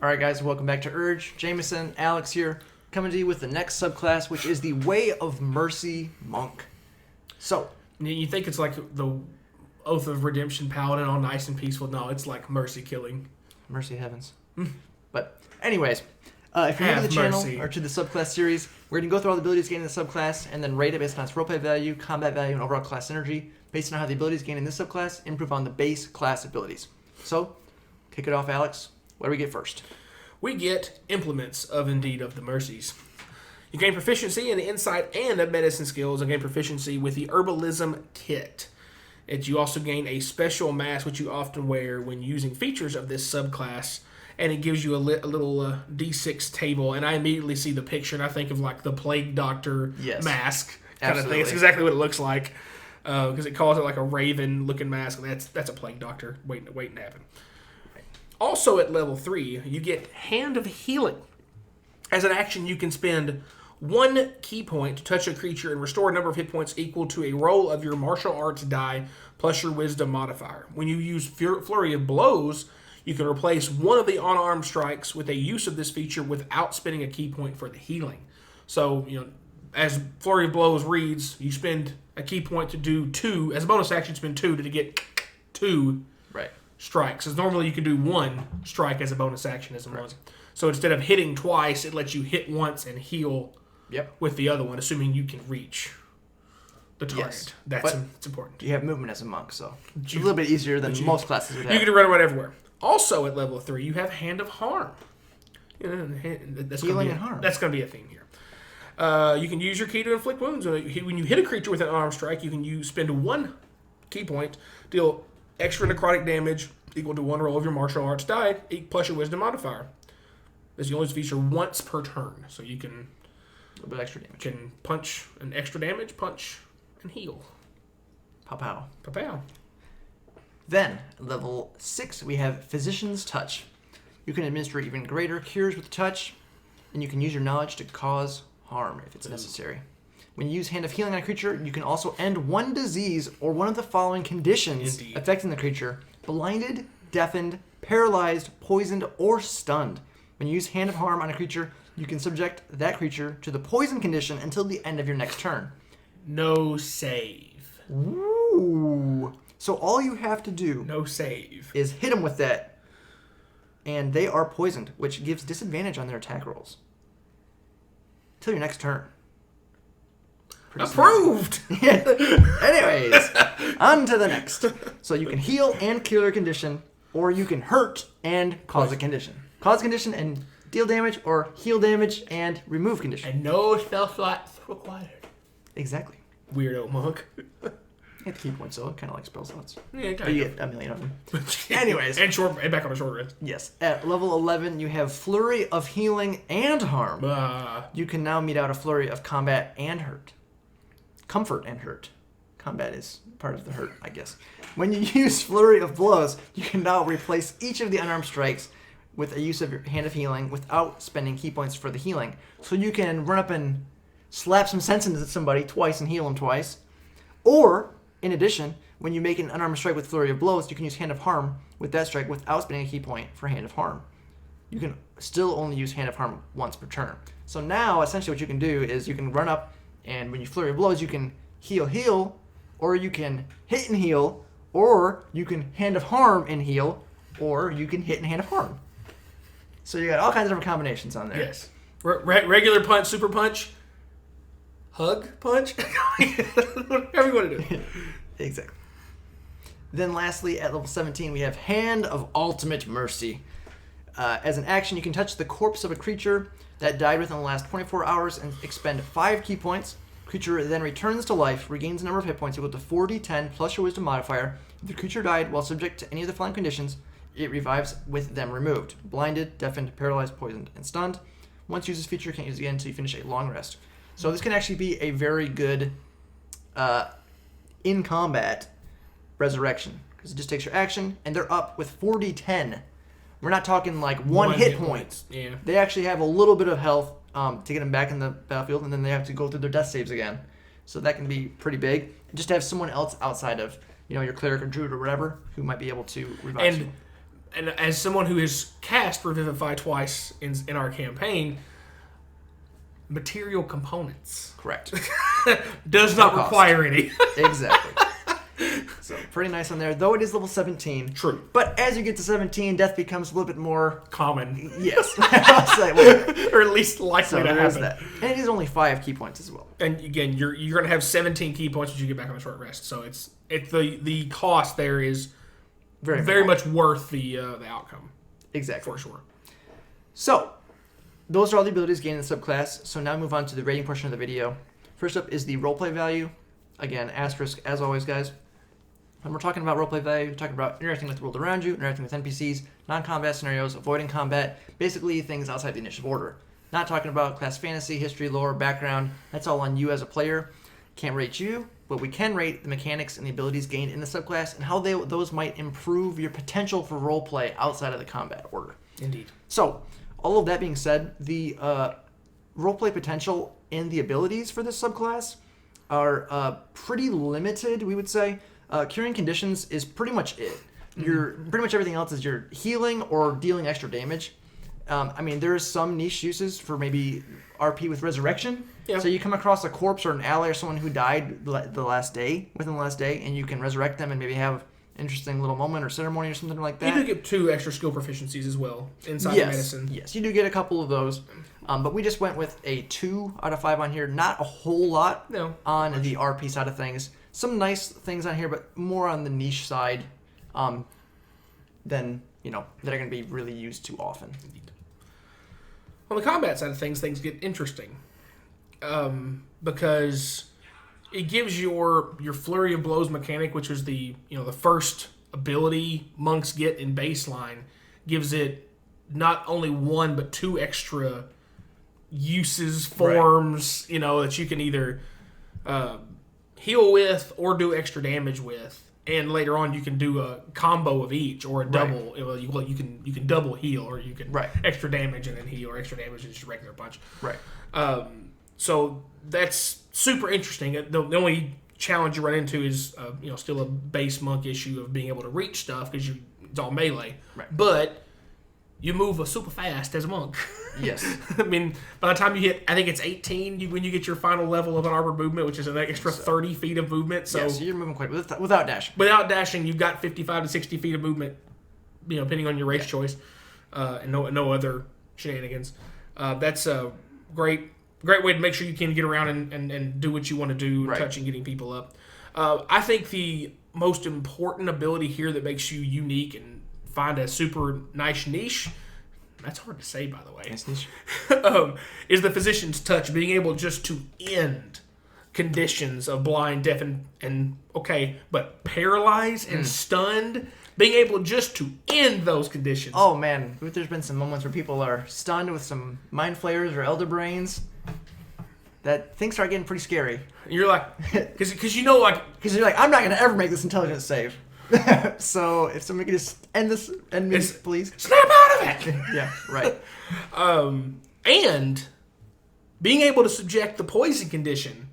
Alright guys, welcome back to Urge. Jameson, Alex here, coming to you with the next subclass, which is the Way of Mercy Monk. So, you think it's like the Oath of Redemption Paladin, all nice and peaceful. No, it's like mercy killing. Mercy heavens. But anyways, if you're new to the channel or to the subclass series, we're going to go through all the abilities gained in the subclass and then rate it based on its roleplay value, combat value, and overall class synergy, based on how the abilities gained in this subclass improve on the base class abilities. So, kick it off, Alex. What do we get first? We get Implements of Indeed of the Mercies. You gain proficiency in the insight and the medicine skills and gain proficiency with the herbalism kit. And you also gain a special mask, which you often wear when using features of this subclass. And it gives you a little D6 table. And I immediately see the picture and I think of like the Plague Doctor mask kind of thing. It's exactly what it looks like. Because it calls it like a raven looking mask. And that's a Plague Doctor waiting to happen. Also at level 3, you get Hand of Healing. As an action, you can spend 1 key point to touch a creature and restore a number of hit points equal to a roll of your martial arts die plus your wisdom modifier. When you use Flurry of Blows, you can replace one of the unarmed strikes with a use of this feature without spending a key point for the healing. So, as Flurry of Blows reads, you spend a key point to do 2. As a bonus action, spend 2 to get 2 strikes. Because normally you can do 1 strike as a bonus action as a bonus. So instead of hitting twice, it lets you hit once and heal with the other one, assuming you can reach the target. That's important. You have movement as a monk, so it's a little bit easier than most classes would have. You can run around everywhere. Also at level 3, you have Hand of Harm. Healing and harm. That's going to be a theme here. You can use your key to inflict wounds. When you hit a creature with an unarmed strike, you can spend 1 key point, deal extra necrotic damage equal to 1 roll of your martial arts die plus your wisdom modifier. This you only feature once per turn, so you can a little bit extra damage. Can punch an extra damage, punch, and heal. Pow pow. Pow pow. Then, level 6, we have Physician's Touch. You can administer even greater cures with touch, and you can use your knowledge to cause harm if it's necessary. When you use Hand of Healing on a creature, you can also end 1 disease or one of the following conditions affecting the creature: blinded, deafened, paralyzed, poisoned, or stunned. When you use Hand of Harm on a creature, you can subject that creature to the poison condition until the end of your next turn. No save. Ooh. So all you have to do is hit them with that, and they are poisoned, which gives disadvantage on their attack rolls. Till your next turn. Approved! Anyways, on to the next. So you can heal and cure a condition, or you can hurt and cause a condition. Cause a condition and deal damage, or heal damage and remove condition. And no spell slots required. Exactly. Weirdo monk. You have to keep one, so kind of like spell slots. Yeah, but you get a million of them. Anyways. and back on a short rest. Yes. At level 11, you have Flurry of Healing and Harm. You can now mete out a flurry of combat and hurt. Comfort and hurt. Combat is part of the hurt, I guess. When you use Flurry of Blows, you can now replace each of the unarmed strikes with a use of your Hand of Healing without spending key points for the healing. So you can run up and slap some sense into somebody twice and heal them twice. Or, in addition, when you make an unarmed strike with Flurry of Blows, you can use Hand of Harm with that strike without spending a key point for Hand of Harm. You can still only use Hand of Harm once per turn. So now, essentially what you can do is you can run up, and when you Flurry of Blows, you can heal, or you can hit and heal, or you can Hand of Harm and heal, or you can hit and Hand of Harm. So you got all kinds of different combinations on there. Yes. Regular punch, super punch, hug punch, whatever you want to do. Exactly. Then lastly, at level 17, we have Hand of Ultimate Mercy. As an action, you can touch the corpse of a creature that died within the last 24 hours and expend 5 key points. Creature then returns to life, regains a number of hit points equal to 4d10 plus your wisdom modifier. If the creature died while subject to any of the following conditions, it revives with them removed: blinded, deafened, paralyzed, poisoned, and stunned. Once used this feature, you can't use it again until you finish a long rest. So this can actually be a very good in combat resurrection, because it just takes your action and they're up with 4d10. We're not talking like one hit point. Yeah. They actually have a little bit of health to get them back in the battlefield, and then they have to go through their death saves again. So that can be pretty big. Just to have someone else outside of your cleric or druid or whatever who might be able to revive you. and as someone who has cast Revivify twice in our campaign, material components. Correct. Does not require any. Exactly. So pretty nice on there, though it is level 17. True. But as you get to 17, death becomes a little bit more common. Yes. I'll say, well, or at least likely to happen. That. And it is only 5 key points as well. And again, you're going to have 17 key points as you get back on a short rest. So it's the cost there is very much worth the outcome. Exactly. For sure. So those are all the abilities gained in the subclass. So now move on to the rating portion of the video. First up is the roleplay value. Again, asterisk as always, guys. When we're talking about roleplay value, we're talking about interacting with the world around you, interacting with NPCs, non-combat scenarios, avoiding combat, basically things outside the initiative order. Not talking about class fantasy, history, lore, background. That's all on you as a player. Can't rate you, but we can rate the mechanics and the abilities gained in the subclass and how those might improve your potential for roleplay outside of the combat order. Indeed. So, all of that being said, the roleplay potential and the abilities for this subclass are pretty limited, we would say. Curing conditions is pretty much it. Pretty much everything else is you're healing or dealing extra damage. I mean, there's some niche uses for maybe RP with resurrection. Yeah. So you come across a corpse or an ally or someone who died within the last day, and you can resurrect them and maybe have an interesting little moment or ceremony or something like that. You do get 2 extra skill proficiencies as well inside of medicine. Yes, you do get a couple of those. But we just went with a 2 out of 5 on here. Not a whole lot on the RP side of things. Some nice things on here, but more on the niche side than, that are going to be really used too often. Indeed. On the combat side of things get interesting. Because it gives your flurry of blows mechanic, which is the first ability monks get in baseline, gives it not only 1 but 2 extra uses, forms, that you can either heal with or do extra damage with, and later on you can do a combo of each or a double. Right. You can double heal, or you can extra damage and then heal, or extra damage and just regular punch. Right. So that's super interesting. The only challenge you run into is still a base monk issue of being able to reach stuff because it's all melee. Right. But you move super fast as a monk. Yes. I mean, by the time you hit, I think it's 18 when you get your final level of an armored movement, which is an extra 30 feet of movement. So, so you're moving quite without dashing. Without dashing, you've got 55 to 60 feet of movement, depending on your race choice, and no other shenanigans. That's a great way to make sure you can get around and do what you want to do, touching, getting people up. I think the most important ability here that makes you unique and find a super nice niche, that's hard to say, by the way, is the Physician's Touch, being able just to end conditions of blind, deaf, and but paralyzed and stunned, being able just to end those conditions. Oh, man. There's been some moments where people are stunned with some Mind Flayers or Elder Brains that things start getting pretty scary. You're like, because you're like, I'm not going to ever make this intelligence save. So if somebody could just end me, please. Snap out of it! Yeah, right. And being able to subject the poison condition,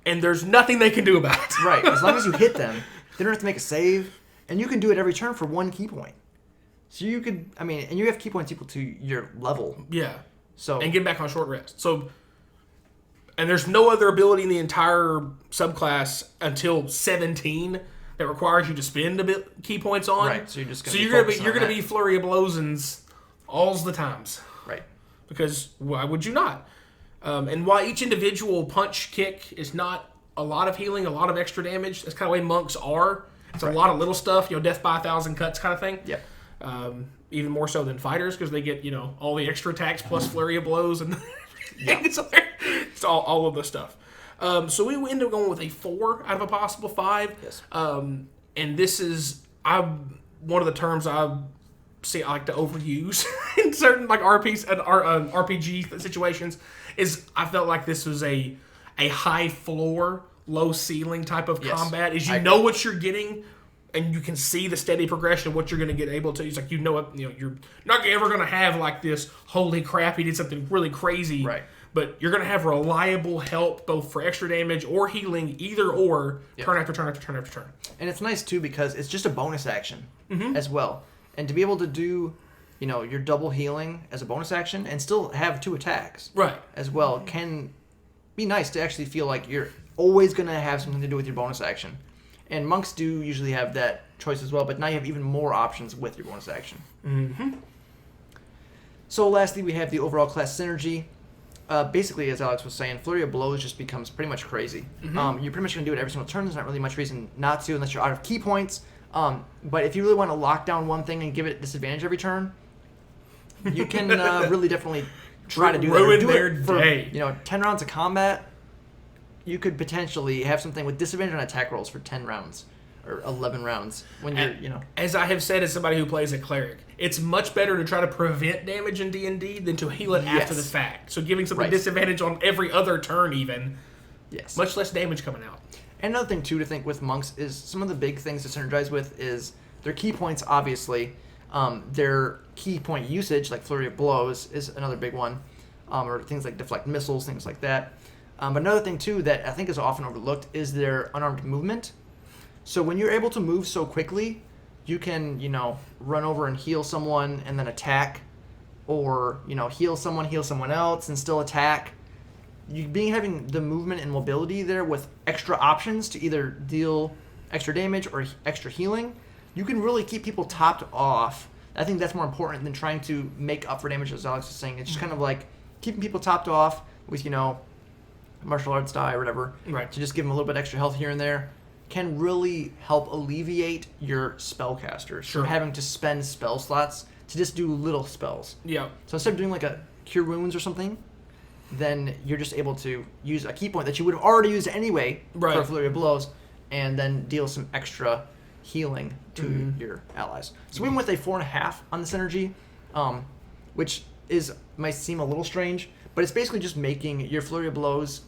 and there's nothing they can do about it. Right. As long as you hit them, they don't have to make a save, and you can do it every turn for 1 key point. So you could, and you have key points equal to your level. Yeah. So and get back on short rest. So, and there's no other ability in the entire subclass until 17 that requires you to spend a bit key points on. Right. So you're gonna be flurry of blowsins all the times. Right. Because why would you not? And while each individual punch kick is not a lot of healing, a lot of extra damage, that's kind of the way monks are. It's a lot of little stuff, death by 1,000 cuts kind of thing. Yeah. Even more so than fighters, because they get all the extra attacks plus flurry of blows and it's all of the stuff. So we end up going with a 4 out of a possible 5. Yes. And this is one of the terms I like to overuse in certain RPG situations. Is I felt like this was a high floor, low ceiling type of combat. Is you know what you're getting, and you can see the steady progression of what you're going to get able to. It's like you're not ever going to have like this. Holy crap! He did something really crazy. Right. But you're going to have reliable help both for extra damage or healing, either or, turn after turn after turn after turn. And it's nice, too, because it's just a bonus action as well. And to be able to do, your double healing as a bonus action and still have 2 attacks as well can be nice to actually feel like you're always going to have something to do with your bonus action. And monks do usually have that choice as well, but now you have even more options with your bonus action. Mm-hmm. So lastly, we have the overall class synergy. Basically, as Alex was saying, Flurry of Blows just becomes pretty much crazy. Mm-hmm. You're pretty much going to do it every single turn. There's not really much reason not to unless you're out of key points. But if you really want to lock down one thing and give it disadvantage every turn, you can really definitely try to do that. Ruin Do their it for, day. 10 rounds of combat. You could potentially have something with disadvantage on attack rolls for 10 rounds or 11 rounds when you're, As I have said as somebody who plays a cleric, it's much better to try to prevent damage in D&D than to heal it after the fact. So giving something disadvantage on every other turn even, much less damage coming out. And another thing, too, to think with monks is some of the big things to synergize with is their key points, obviously. Their key point usage, like Flurry of Blows, is another big one. Or things like Deflect Missiles, things like that. But another thing, too, that I think is often overlooked is their unarmed movement. So when you're able to move so quickly, you can, run over and heal someone and then attack. Or, heal someone else and still attack. Having the movement and mobility there with extra options to either deal extra damage or extra healing, you can really keep people topped off. I think that's more important than trying to make up for damage, as Alex was saying. It's just kind of like keeping people topped off with, martial arts die or whatever, to just give them a little bit extra health here and there, can really help alleviate your spellcasters from having to spend spell slots to just do little spells. Yeah. So instead of doing like a Cure Wounds or something, then you're just able to use a key point that you would have already used anyway for a Flurry of Blows, and then deal some extra healing to your allies. So we went with a 4.5 on the synergy, which might seem a little strange, but it's basically just making your Flurry of Blows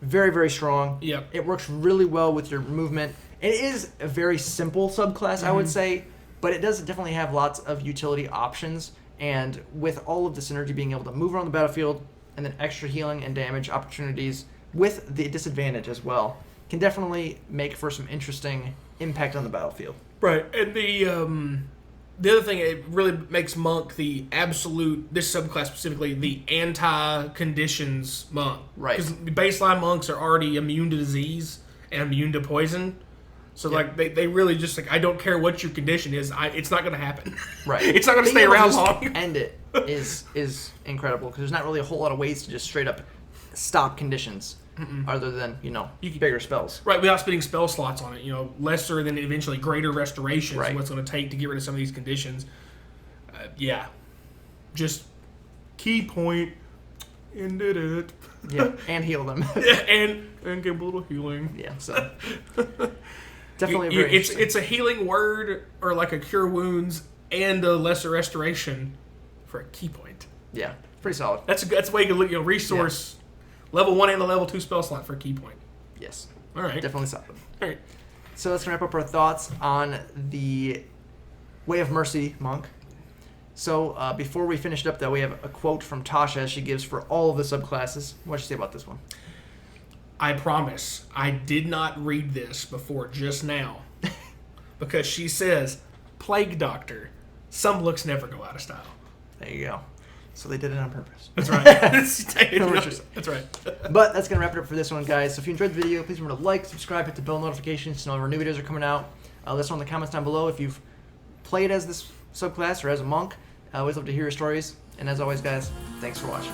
very, very strong. Yep. It works really well with your movement. It is a very simple subclass, I would say, but it does definitely have lots of utility options, and with all of the synergy being able to move around the battlefield, and then extra healing and damage opportunities with the disadvantage as well, can definitely make for some interesting impact on the battlefield. Right, and the other thing, it really makes Monk this subclass specifically, the anti-conditions Monk. Right. Because baseline Monks are already immune to disease and immune to poison. So, they really just, I don't care what your condition is, it's not going to happen. Right. It's not going to stay around long. End it is incredible, because there's not really a whole lot of ways to just straight up stop conditions other than, bigger spells. Right, without spending spell slots on it. Lesser than eventually greater restoration is what's going to take to get rid of some of these conditions. Just key point, ended it. Yeah, and heal them. and give a little healing. Yeah, so definitely very interesting. It's a healing word, or like a Cure Wounds and a lesser restoration for a key point. Yeah, pretty solid. That's a way you can look, resource level 1 and a level 2 spell slot for a key point. Yes. All right. Definitely solid. All right. So let's wrap up our thoughts on the Way of Mercy Monk. So before we finish it up, though, we have a quote from Tasha she gives for all of the subclasses. What does she say about this one? I promise I did not read this before just now, because she says, Plague Doctor, some looks never go out of style. There you go. So they did it on purpose. That's right. That's right. But that's going to wrap it up for this one, guys. So if you enjoyed the video, please remember to like, subscribe, hit the bell notifications to know when our new videos are coming out. Let us know in the comments down below if you've played as this subclass or as a monk. I always love to hear your stories. And as always, guys, thanks for watching.